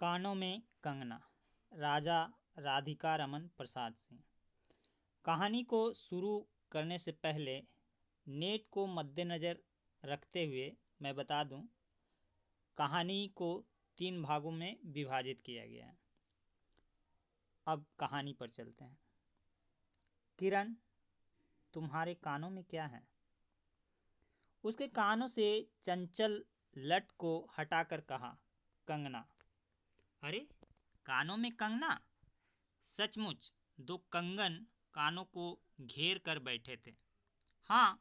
कानों में कंगना, राजा राधिका रमन प्रसाद सिंह। कहानी को शुरू करने से पहले नेट को मद्देनज़र रखते हुए मैं बता दूं, कहानी को 3 भागों में विभाजित किया गया है। अब कहानी पर चलते हैं। किरण, तुम्हारे कानों में क्या है? उसके कानों से चंचल लट को हटाकर कहा, कंगना। अरे, कानों में कंगना? सचमुच 2 कंगन कानों को घेर कर बैठे थे। हाँ,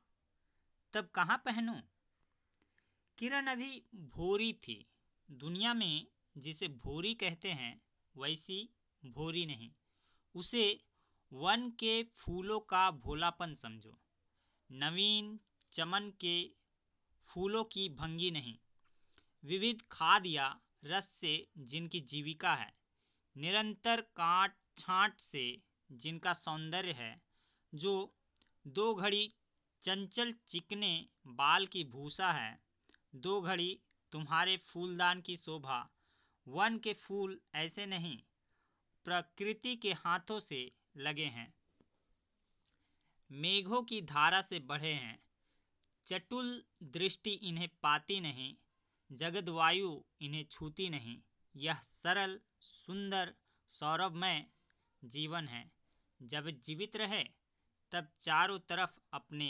तब कहाँ पहनूं? किरण अभी भोरी थी। दुनिया में जिसे भोरी कहते हैं वैसी भोरी नहीं। उसे वन के फूलों का भोलापन समझो। नवीन चमन के फूलों की भंगी नहीं। विविध खाद या रस से जिनकी जीविका है, निरंतर काट छांट से जिनका सौंदर्य है, जो 2 घड़ी चंचल चिकने बाल की भूषा है, 2 घड़ी तुम्हारे फूलदान की शोभा। वन के फूल ऐसे नहीं, प्रकृति के हाथों से लगे हैं, मेघों की धारा से बढ़े हैं। चटुल दृष्टि इन्हें पाती नहीं, जगद वायु इन्हें छूती नहीं। यह सरल, सुंदर, सौरभमय जीवन है। जब जीवित रहे तब चारों तरफ अपने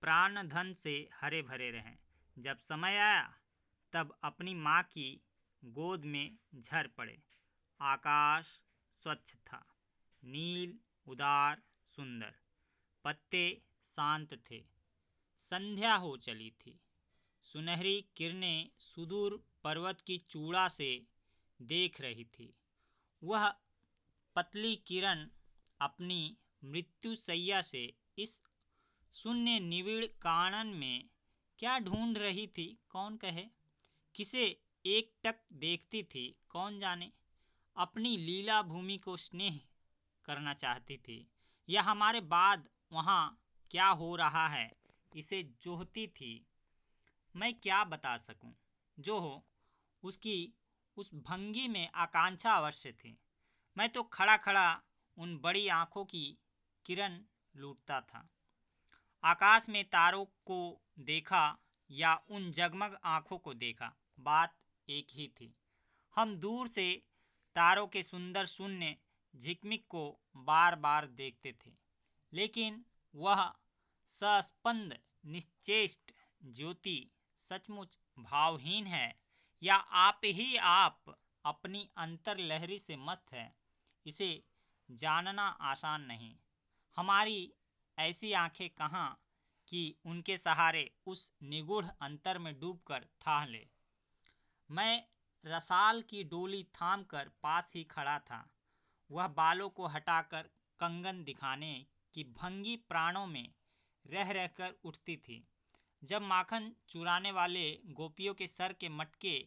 प्राण धन से हरे भरे रहें। जब समय आया तब अपनी माँ की गोद में झर पड़े। आकाश स्वच्छ था, नील, उदार, सुंदर। पत्ते शांत थे। संध्या हो चली थी। सुनहरी किरणें सुदूर पर्वत की चूड़ा से देख रही थी। वह पतली किरण अपनी मृत्युशैया से इस शून्य निविड़ कानन में क्या ढूंढ रही थी, कौन कहे? किसे एकटक देखती थी, कौन जाने? अपनी लीला भूमि को स्नेह करना चाहती थी, या हमारे बाद वहाँ क्या हो रहा है इसे जोहती थी। मैं क्या बता सकूं? जो हो, उसकी उस भंगी में आकांक्षा अवश्य थी। मैं तो खड़ा खड़ा उन बड़ी आंखों की किरण लूटता था। आकाश में तारों को देखा या उन जगमग आंखों को देखा, बात एक ही थी। हम दूर से तारों के सुंदर शून्य झिकमिक को बार बार देखते थे, लेकिन वह सस्पंद निश्चेष्ट ज्योति सचमुच भावहीन है, या आप ही आप अपनी अंतर लहरी से मस्त है, इसे जानना आसान नहीं। हमारी ऐसी आंखें कहाँ कि उनके सहारे उस निगूढ़ अंतर में डूबकर ठाह ले। मैं रसाल की डोली थामकर पास ही खड़ा था। वह बालों को हटाकर कंगन दिखाने की भंगी प्राणों में रह रहकर उठती थी। जब माखन चुराने वाले गोपियों के सर के मटके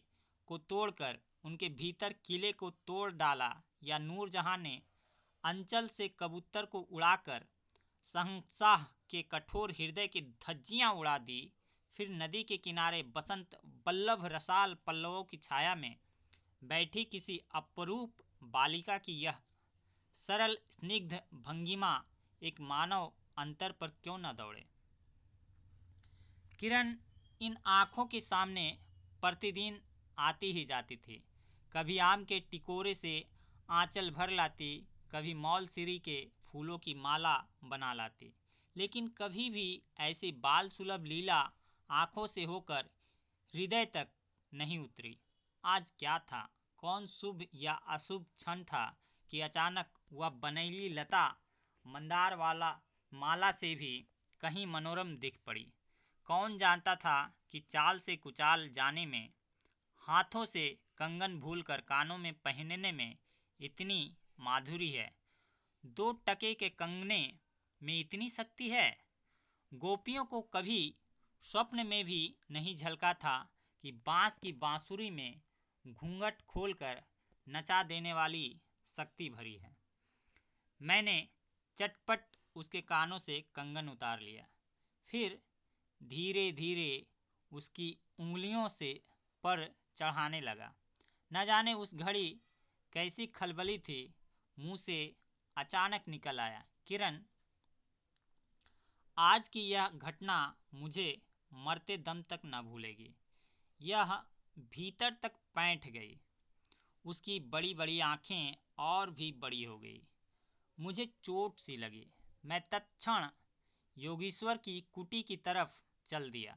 को तोड़कर उनके भीतर किले को तोड़ डाला, या नूरजहां ने अंचल से कबूतर को उड़ाकर शहंशाह के कठोर हृदय की धज्जियां उड़ा दी, फिर नदी के किनारे बसंत बल्लभ रसाल पल्लवों की छाया में बैठी किसी अपरूप बालिका की यह सरल स्निग्ध भंगिमा एक मानव अंतर पर क्यों न दौड़े? किरण इन आंखों के सामने प्रतिदिन आती ही जाती थी। कभी आम के टिकोरे से आंचल भर लाती, कभी मौलसिरी के फूलों की माला बना लाती, लेकिन कभी भी ऐसी बाल सुलभ लीला आंखों से होकर हृदय तक नहीं उतरी। आज क्या था? कौन शुभ या अशुभ क्षण था कि अचानक वह बनैली लता मंदार वाला माला से भी कहीं मनोरम दिख पड़ी? कौन जानता था कि चाल से कुचाल जाने में, हाथों से कंगन भूलकर कानों में पहनने में इतनी माधुरी है? 2 टके के कंगने में इतनी शक्ति है? गोपियों को कभी स्वप्न में भी नहीं झलका था कि बांस की बांसुरी में घूंघट खोलकर नचा देने वाली शक्ति भरी है। मैंने चटपट उसके कानों से कंगन उतार लिया, फिर धीरे धीरे उसकी उंगलियों से पर चढ़ाने लगा। न जाने उस घड़ी कैसी खलबली थी, मुंह से अचानक निकल आया, किरण, आज की यह घटना मुझे मरते दम तक न भूलेगी। यह भीतर तक पैंठ गई। उसकी बड़ी बड़ी आंखें और भी बड़ी हो गई। मुझे चोट सी लगी। मैं तत्क्षण योगीश्वर की कुटी की तरफ चल दिया।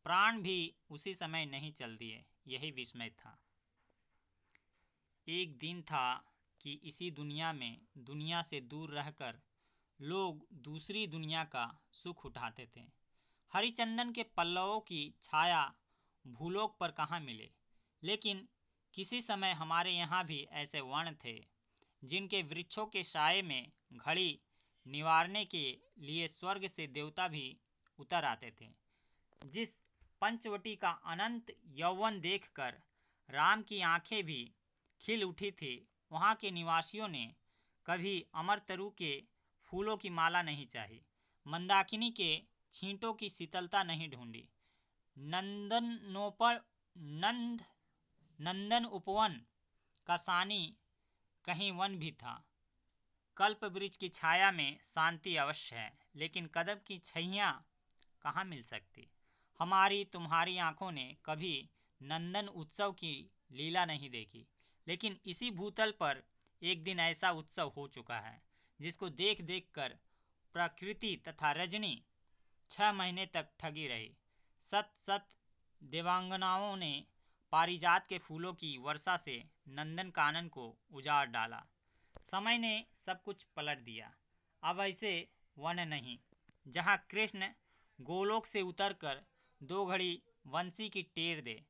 प्राण भी उसी समय नहीं चल दिए। यही विस्मय था। एक दिन था कि इसी दुनिया में दुनिया से दूर रहकर लोग दूसरी दुनिया का सुख उठाते थे। हरिचंदन के पल्लवों की छाया भूलोक पर कहाँ मिले, लेकिन किसी समय हमारे यहाँ भी ऐसे वर्ण थे जिनके वृक्षों के साये में घड़ी निवारने के लिए स्वर्ग से देवता भी उतर आते थे। जिस पंचवटी का अनंत यौवन देखकर राम की आंखें भी खिल उठी थी, वहाँ के निवासियों ने कभी अमरतरु के फूलों की माला नहीं चाही, मंदाकिनी के छींटों की शीतलता नहीं ढूंढी। नंदन उपवन का सानी कहीं वन भी था। कल्प वृक्ष की छाया में शांति अवश्य है, लेकिन कदम की छैया कहाँ मिल सकती। हमारी तुम्हारी आंखों ने कभी नंदन उत्सव की लीला नहीं देखी, लेकिन इसी भूतल पर एक दिन ऐसा उत्सव हो चुका है जिसको देख देख कर प्रकृति तथा रजनी 6 महीने तक ठगी रही। सत सत देवांगनाओं ने पारिजात के फूलों की वर्षा से नंदन कानन को उजाड़ डाला। समय ने सब कुछ पलट दिया। अब ऐसे वन नहीं जहाँ कृष्ण गोलोक से उतरकर 2 घड़ी वंशी की टेर दे।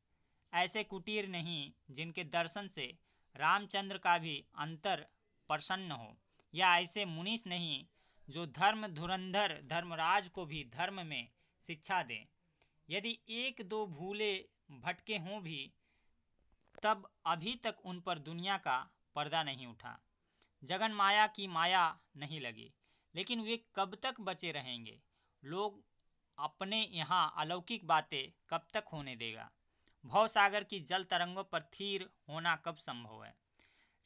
ऐसे कुटीर नहीं जिनके दर्शन से रामचंद्र का भी अंतर प्रसन्न हो, या ऐसे मुनीष नहीं जो धर्म धुरंधर धर्मराज को भी धर्म में शिक्षा दें। यदि 1-2 भूले भटके हों भी, तब अभी तक उन पर दुनिया का पर्दा नहीं उठा, जगन माया की माया नहीं लगी। लेकिन वे कब तक बचे रहेंगे? लोग अपने यहाँ अलौकिक बातें कब तक होने देगा? भव सागर की जल तरंगों पर थीर होना कब संभव है?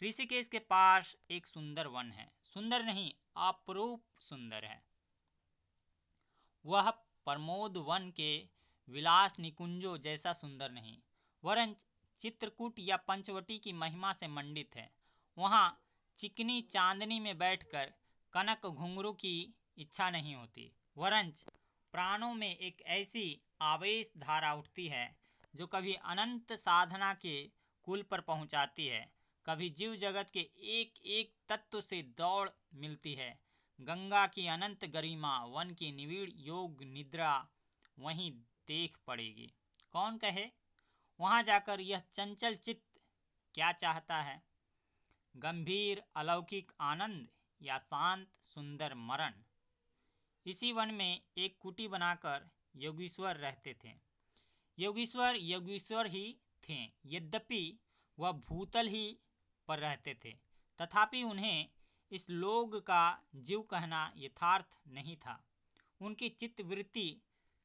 ऋषिकेश के पास एक सुंदर वन है। सुंदर नहीं, अपरूप सुंदर है। वह प्रमोद वन के विलास निकुंजों जैसा सुंदर नहीं, वरन चित्रकूट या पंचवटी की महिमा से मंडित है। वहाँ चिकनी चांदनी में बैठकर कनक घुंघरू की इच्छा नहीं होती, वरन प्राणों में एक ऐसी आवेश धारा उठती है जो कभी अनंत साधना के कुल पर पहुंचाती है, कभी जीव जगत के एक एक तत्व से दौड़ मिलती है। गंगा की अनंत गरिमा, वन की निविड़ योग निद्रा वहीं देख पड़ेगी। कौन कहे वहां जाकर यह चंचल चित्त क्या चाहता है? गंभीर अलौकिक आनंद या शांत सुंदर मरण? इसी वन में एक कुटी बनाकर योगीश्वर रहते थे। योगीश्वर ही थे, यद्यपि वह भूतल ही पर रहते थे, तथापि उन्हें इस लोग का जीव कहना यथार्थ नहीं था। उनकी चित्तवृत्ति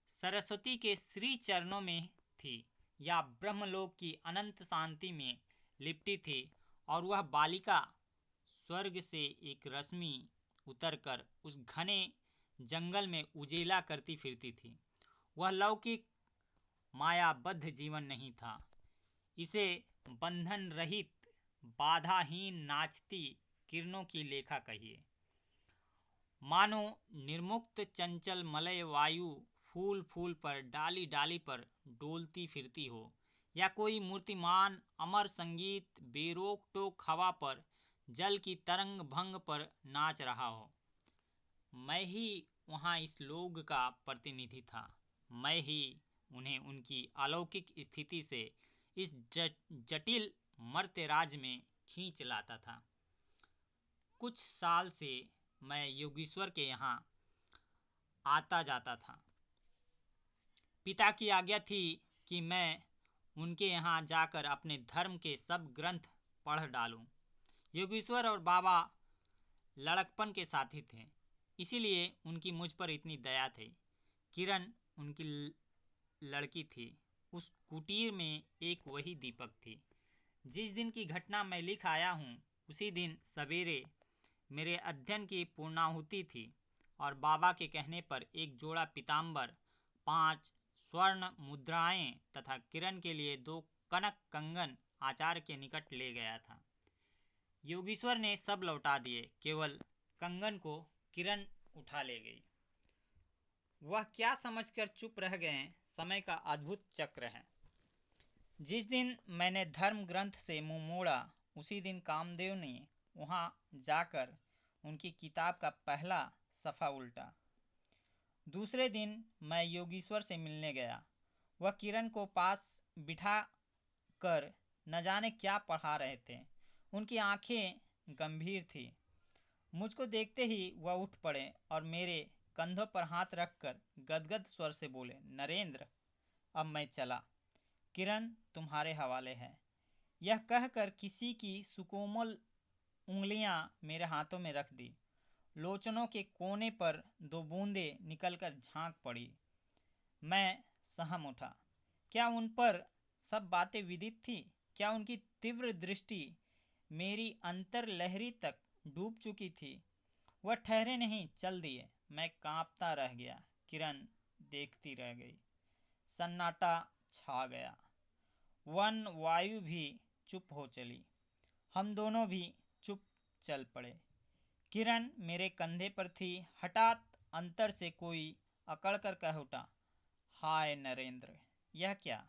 सरस्वती के श्री चरणों में थी या ब्रह्मलोक की अनंत शांति में लिपटी थी, और वह बालिका स्वर्ग से एक रश्मि उतरकर उस घने जंगल में उजेला करती फिरती थी। वह लौकिक मायाबद्ध जीवन नहीं था, इसे बंधन रहित बाधाहीन नाचती किरणों की लेखा कहिए। मानो निर्मुक्त चंचल मलय वायु फूल फूल पर डाली डाली पर डोलती फिरती हो, या कोई मूर्तिमान अमर संगीत बेरोक टोक हवा पर जल की तरंग भंग पर नाच रहा हो। मैं ही वहाँ इस लोग का प्रतिनिधि था। मैं ही उन्हें उनकी अलौकिक स्थिति से इस जटिल मर्त्य राज में खींच लाता था। कुछ साल से मैं योगीश्वर के यहाँ आता जाता था। पिता की आज्ञा थी कि मैं उनके यहाँ जाकर अपने धर्म के सब ग्रंथ पढ़ डालूं। योगीश्वर और बाबा लड़कपन के साथी थे, इसीलिए उनकी मुझ पर इतनी दया थी। किरण उनकी लड़की थी। उस कुटीर में एक वही दीपक थी जिस दिन की घटना मैं लिख आया हूँ उसी दिन सवेरे मेरे अध्ययन की पूर्णाहुति थी और बाबा के कहने पर एक जोड़ा पीताम्बर, 5 स्वर्ण मुद्राएं तथा किरण के लिए 2 कनक कंगन आचार्य के निकट ले गया था। योगीश्वर ने सब लौटा दिए, केवल कंगन को किरण उठा ले गई। वह क्या समझकर चुप रह गए, समय का अद्भुत चक्र है। जिस दिन मैंने धर्म ग्रंथ से मुंह मोड़ा उसी दिन कामदेव ने वहां जाकर उनकी किताब का पहला सफ़ा उल्टा। दूसरे दिन मैं योगीश्वर से मिलने गया। वह किरण को पास बिठा कर न जाने क्या पढ़ा रहे थे। उनकी आंखें गंभीर थी। मुझको देखते ही वह उठ पड़े और मेरे कंधों पर हाथ रखकर गदगद स्वर से बोले, नरेंद्र, अब मैं चला, किरण तुम्हारे हवाले है। यह कहकर किसी की सुकोमल उंगलियां मेरे हाथों में रख दी। लोचनों के कोने पर 2 बूंदें निकलकर झांक पड़ी। मैं सहम उठा। क्या उन पर सब बातें विदित थी? क्या उनकी तीव्र दृष्टि मेरी अंतर लहरी तक डूब चुकी थी? वह ठहरे नहीं, चल दिए। मैं कांपता रह गया। किरण देखती रह गई। सन्नाटा छा गया। वन वायु भी चुप हो चली। हम दोनों भी चुप चल पड़े। किरण मेरे कंधे पर थी। हठात अंतर से कोई अकड़कर कह उठा, हाय नरेंद्र, यह क्या?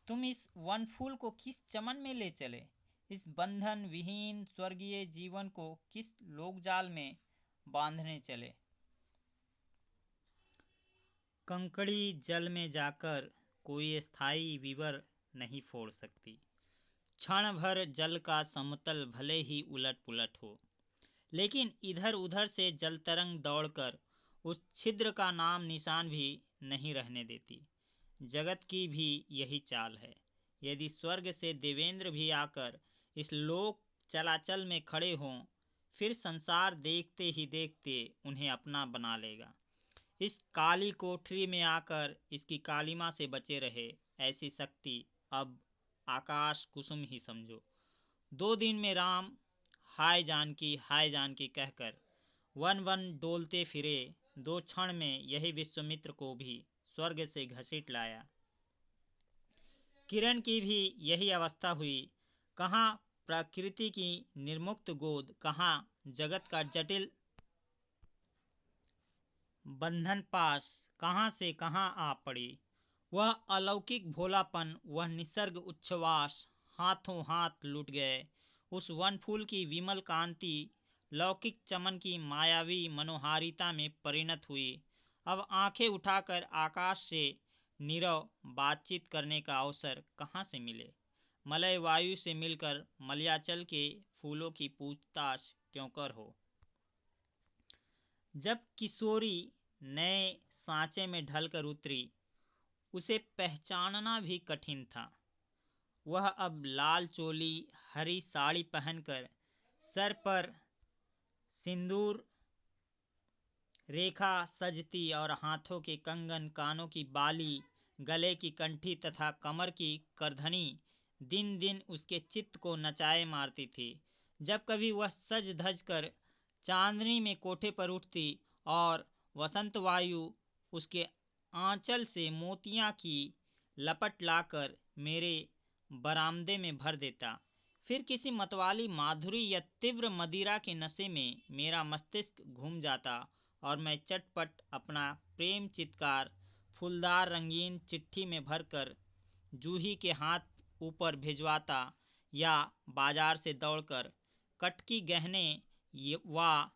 तुम इस वन फूल को किस चमन में ले चले? इस बंधन विहीन स्वर्गीय जीवन को किस लोकजाल में बांधने चले? कंकड़ी जल में जाकर कोई स्थायी विवर नहीं फोड़ सकती। क्षण भर जल का समतल भले ही उलट पुलट हो, लेकिन इधर उधर से जल तरंग दौड़कर उस छिद्र का नाम निशान भी नहीं रहने देती। जगत की भी यही चाल है। यदि स्वर्ग से देवेंद्र भी आकर इस लोक चलाचल में खड़े हों, फिर संसार देखते ही देखते उन्हें अपना बना लेगा। इस काली कोठरी में आकर इसकी कालिमा से बचे रहे, ऐसी शक्ति अब आकाश कुसुम ही समझो। 2 दिन में राम हाय जानकी कहकर वन वन डोलते फिरे। 2 क्षण में यही विश्वामित्र को भी स्वर्ग से घसीट लाया। किरण की भी यही अवस्था हुई। कहाँ प्रकृति की निर्मुक्त गोद, कहाँ जगत का जटिल बंधन पास, कहाँ से कहाँ आ पड़ी। वह अलौकिक भोलापन, वह निसर्ग उच्छ्वास हाथों हाथ लूट गए। उस वन फूल की विमल कांति लौकिक चमन की मायावी मनोहारिता में परिणत हुई। अब आंखें उठाकर आकाश से नीरव बातचीत करने का अवसर कहाँ से मिले? मलय वायु से मिलकर मलयाचल के फूलों की पूछताछ क्यों कर हो? जब किशोरी नए सांचे में ढलकर उतरी, उसे पहचानना भी कठिन था। वह अब लाल चोली, हरी साड़ी पहनकर सर पर सिंदूर रेखा सजती और हाथों के कंगन, कानों की बाली, गले की कंठी तथा कमर की करधनी दिन दिन उसके चित्त को नचाए मारती थी। जब कभी वह सज धज कर चांदनी में कोठे पर उठती और वसंत वायु उसके आंचल से मोतियां की लपट लाकर मेरे बरामदे में भर देता, फिर किसी मतवाली माधुरी या तीव्र मदिरा के नशे में मेरा मस्तिष्क घूम जाता और मैं चटपट अपना प्रेम चित्कार फूलदार रंगीन चिट्ठी में भरकर जूही के हाथ ऊपर भिजवाता या बाजार से दौड़कर कटकी गहने व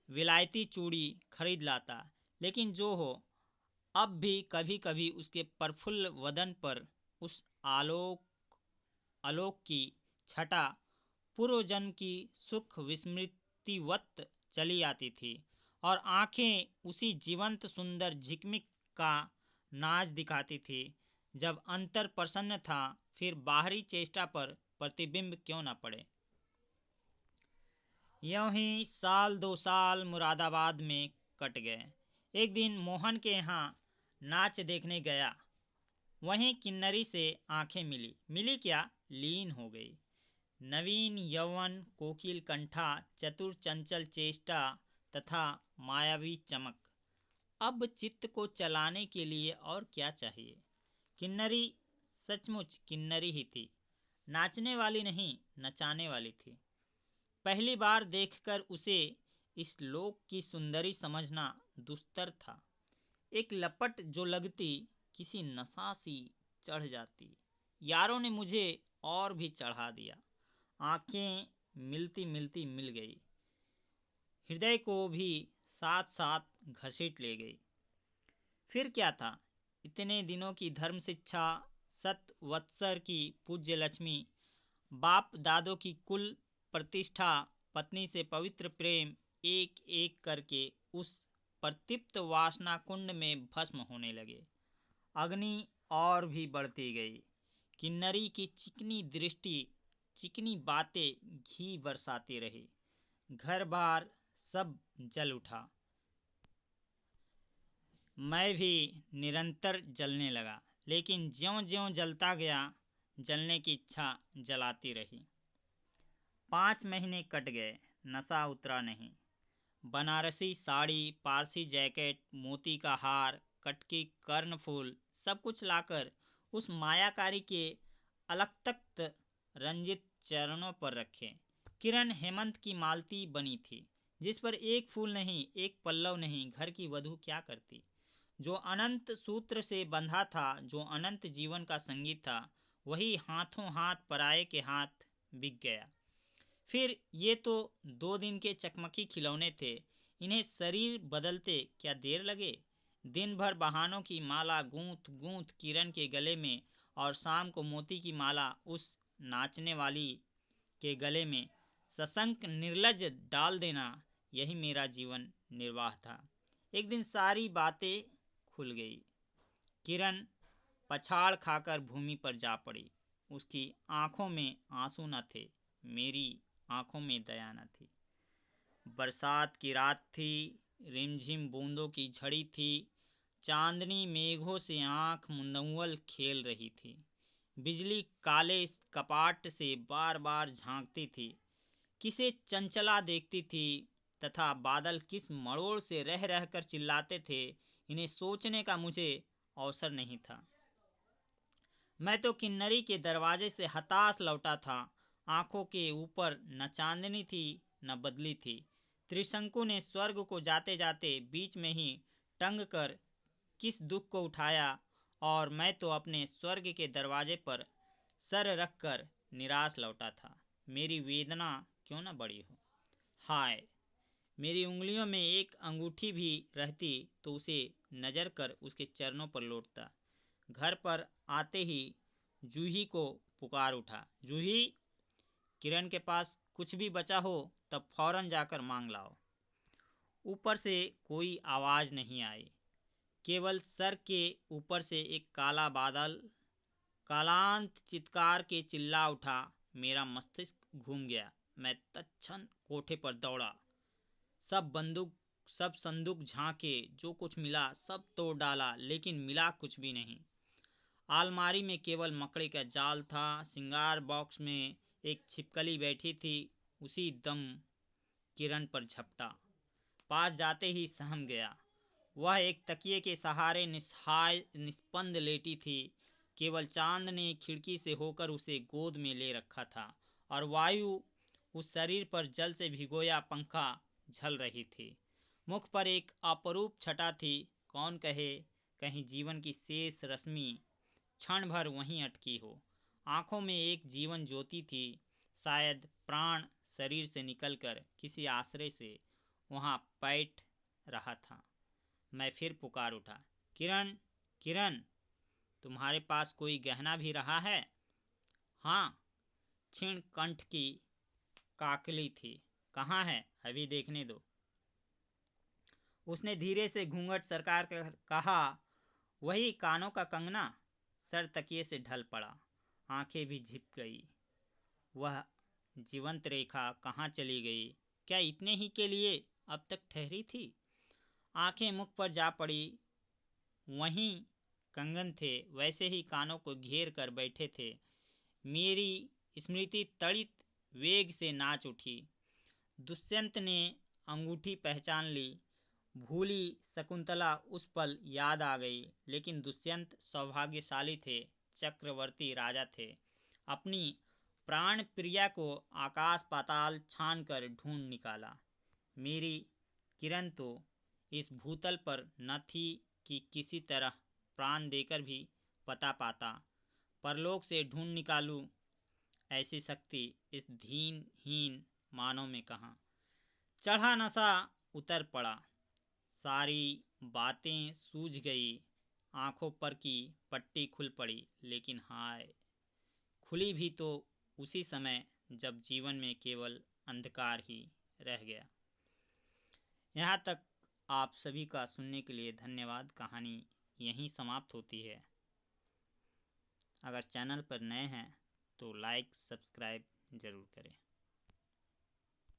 विलायती चूड़ी खरीद लाता। लेकिन जो हो, अब भी कभी कभी उसके प्रफुल्ल वदन पर उस आलोक की छटा पूर्व जन्म की सुख विस्मृतिवत चली आती थी और आंखें उसी जीवंत सुंदर झिकमिक का नाच दिखाती थी। जब अंतर प्रसन्न था, फिर बाहरी चेष्टा पर प्रतिबिंब क्यों न पड़े। यूं ही 1-2 साल मुरादाबाद में कट गए। एक दिन मोहन के यहाँ नाच देखने गया। वहीं किन्नरी से आंखें मिली क्या, लीन हो गई। नवीन यौवन, कोकिल कंठा, चतुर चंचल चेष्टा तथा मायावी चमक। अब चित्त को चलाने के लिए और क्या चाहिए। किन्नरी सचमुच किन्नरी ही थी, नाचने वाली नहीं, नचाने वाली थी। पहली बार देखकर उसे इस लोक की सुंदरी समझना दुस्तर था। एक लपट जो लगती किसी नशा सी चढ़ जाती। यारों ने मुझे और भी चढ़ा दिया। आंखें मिलती मिलती मिल गई, हृदय को भी साथ साथ घसीट ले गई। फिर क्या था, इतने दिनों की धर्म शिक्षा, 7 वत्सर की पूज्य लक्ष्मी, बाप दादों की कुल प्रतिष्ठा, पत्नी से पवित्र प्रेम, एक एक करके उस प्रदीप्त वासना कुंड में भस्म होने लगे। अग्नि और भी बढ़ती गई। किन्नरी की चिकनी दृष्टि, चिकनी बातें घी बरसाती रही। घर बार सब जल उठा। मैं भी निरंतर जलने लगा, लेकिन ज्यों-ज्यों जलता गया, जलने की इच्छा जलाती रही। 5 महीने कट गए, नशा उतरा नहीं। बनारसी साड़ी, पारसी जैकेट, मोती का हार, कटकी कर्णफूल, सब कुछ लाकर उस मायाकारी के अलक्तक्त रंजित चरणों पर रखे। किरण हेमंत की मालती बनी थी, जिस पर एक फूल नहीं, एक पल्लव नहीं। घर की वधू क्या करती। जो अनंत सूत्र से बंधा था, जो अनंत जीवन का संगीत था, वही हाथों हाथ पराये के हाथ बिक गया। फिर ये तो 2 दिन के चकमकी खिलौने थे, इन्हें शरीर बदलते क्या देर लगे। दिन भर बहानों की माला गूंथ गूंथ किरण के गले में, और शाम को मोती की माला उस नाचने वाली के गले में सशंक निर्लज डाल देना, यही मेरा जीवन निर्वाह था। एक दिन सारी बातें खुल गई। किरण पछाड़ खाकर भूमि पर जा पड़ी। उसकी आंखों में आंसू न थे, मेरी आंखों में दया न थी। बरसात की रात थी, रिमझिम बूंदों की झड़ी थी। चांदनी मेघों से आंख मुंदौल खेल रही थी। बिजली काले कपाट से बार बार झांकती थी, किसे चंचला देखती थी, तथा बादल किस मरोड़ से रह रहकर चिल्लाते थे, इन्हें सोचने का मुझे अवसर नहीं था। मैं तो किन्नरी के दरवाजे से हताश लौटा था। आंखों के ऊपर न चांदनी थी न बदली थी। त्रिशंकु ने स्वर्ग को जाते जाते बीच में ही टंग कर किस दुख को उठाया, और मैं तो अपने स्वर्ग के दरवाजे पर सर रख कर निराश लौटा था। मेरी वेदना क्यों न बड़ी हो। हाय, मेरी उंगलियों में एक अंगूठी भी रहती तो उसे नजर कर उसके चरणों पर लौटता। घर पर आते ही जूही को पुकार उठा, जूही, किरण के पास कुछ भी बचा हो तब फौरन जाकर मांग लाओ। ऊपर से कोई आवाज नहीं आई, केवल सर के ऊपर से एक काला बादल कालांत चित्कार के चिल्ला उठा। मेरा मस्तिष्क घूम गया। मैं तत्क्षण कोठे पर दौड़ा। सब संदूक झांके, जो कुछ मिला सब तोड़ डाला, लेकिन मिला कुछ भी नहीं। आलमारी में केवल मकड़ी का जाल था। सिंगार बॉक्स में एक छिपकली बैठी थी। उसी दम किरण पर झपटा। पास जाते ही सहम गया। वह एक तकिए के सहारे निस्सहाय निस्पंद लेटी थी। केवल चांद ने खिड़की से होकर उसे गोद में ले रखा था, और वायु उस शरीर पर जल से भिगोया पंखा झल रही थी। मुख पर एक अपरूप छटा थी। कौन कहे, कहीं जीवन की शेष रश्मि क्षण भर वहीं अटकी हो। आंखों में एक जीवन ज्योति थी। शायद प्राण शरीर से निकलकर किसी आश्रय से वहां बैठ रहा था। मैं फिर पुकार उठा, किरण, किरण, तुम्हारे पास कोई गहना भी रहा है। हाँ, क्षीण कंठ की काकली थी। कहाँ है, अभी देखने दो। उसने धीरे से घूंघट सरकार कर कहा, वही कानों का कंगना। सर तकिए से ढल पड़ा, आंखें भी झिप गई। वह जीवंत रेखा कहाँ चली गई। क्या इतने ही के लिए अब तक ठहरी थी। आंखें मुख पर जा पड़ी। वहीं कंगन थे, वैसे ही कानों को घेर कर बैठे थे। मेरी स्मृति तड़ित वेग से नाच उठी। दुष्यंत ने अंगूठी पहचान ली। भूली शकुंतला उस पल याद आ गई। लेकिन दुष्यंत सौभाग्यशाली थे, चक्रवर्ती राजा थे। अपनी प्राण प्रिया को आकाश पाताल छान कर ढूंढ निकाला। मेरी किरण तो इस भूतल पर न थी कि किसी तरह प्राण देकर भी पता पाता। परलोक से ढूंढ निकालूं ऐसी शक्ति इस दीनहीन मानव में कहाँ। चढ़ा नशा उतर पड़ा, सारी बातें सूझ गई। आंखों पर की पट्टी खुल पड़ी, लेकिन हाय, खुली भी तो उसी समय जब जीवन में केवल अंधकार ही रह गया। यहाँ तक आप सभी का सुनने के लिए धन्यवाद। कहानी यहीं समाप्त होती है। अगर चैनल पर नए हैं तो लाइक सब्सक्राइब ज़रूर करें।